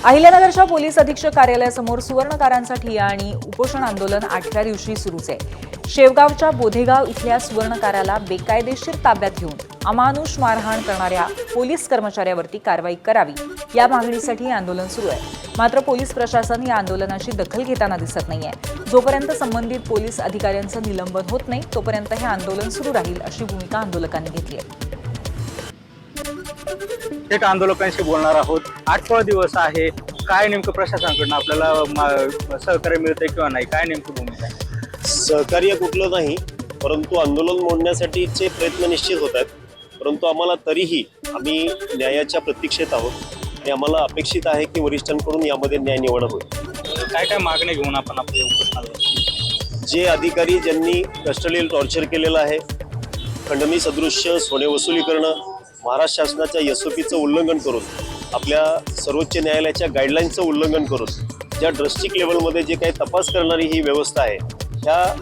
अहिल्यानगरच्या police अधीक्षक कार्यालयासमोर सुवर्णकारांसाठी आणि उपोषण आंदोलन 8व्या दिवशी सुरूच आहे। शेवगावच्या बोधेगाव इथल्या सुवर्णकाराला बेकायदेशीर ताब्यात घेऊन अमानुष मारहाण करणाऱ्या पोलीस कर्मचाऱ्यावरती कारवाई करावी या मागणीसाठी आंदोलन सुरू आहे। मात्र पोलीस प्रशासन या आंदोलनाची दखल घेताना दिसत नाहीये। जोपर्यंत संबंधित पोलीस अधिकाऱ्यांचं निलंबन होत नाही तोपर्यंत हे आंदोलन सुरू राहील अशी भूमिका आंदोलकांनी घेतली आहे। एक आंदोलकांशी बोलणार आहोत। 8वा दिवस आहे, काय नेमकं प्रशासनाकडून आपल्याला सहकार्य मिळतंय किंवा नाही, काय नेमकी भूमिका आहे? सहकार्य कुठलं नाही, परंतु आंदोलन मोडण्यासाठीचे प्रयत्न निश्चित होत आहेत। परंतु आम्हाला तरीही आम्ही न्यायाच्या प्रतीक्षेत आहोत आणि आम्हाला अपेक्षित आहे की वरिष्ठांकडून यामध्ये न्याय निवड होईल। काय काय मागण्या घेऊन आपण आपले उपोषणाला? जे अधिकारी ज्यांनी कस्टडियल टॉर्चर केलेलं आहे, खंडणी सदृश्य सोने वसुली करणं, महाराष्ट्र शासनाच्या SOPचं उल्लंघन करून, आपल्या सर्वोच्च न्यायालयाच्या गाईडलाईनचं उल्लंघन करून ज्या ड्रस्टिक लेवलमध्ये जे काही तपास करणारी ही व्यवस्था आहे, ह्या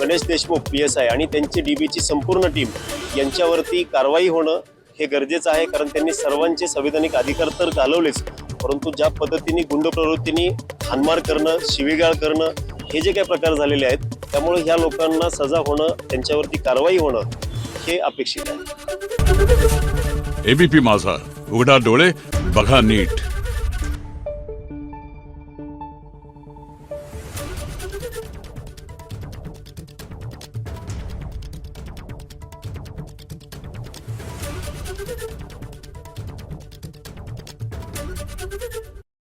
गणेश देशमुख PSI आणि त्यांची DBची संपूर्ण टीम यांच्यावरती कारवाई होणं हे गरजेचं आहे। कारण त्यांनी सर्वांचे संवैधानिक अधिकार तर घालवलेच, परंतु ज्या पद्धतीने गुंड प्रवृत्तीने हाणमार करणं, शिवीगाळ करणं हे जे काही प्रकार झालेले आहेत, त्यामुळे ह्या लोकांना सजा होणं, त्यांच्यावरती कारवाई होणं हे अपेक्षित आहे। ABP माझा, उघडा डोळे बघा नीट।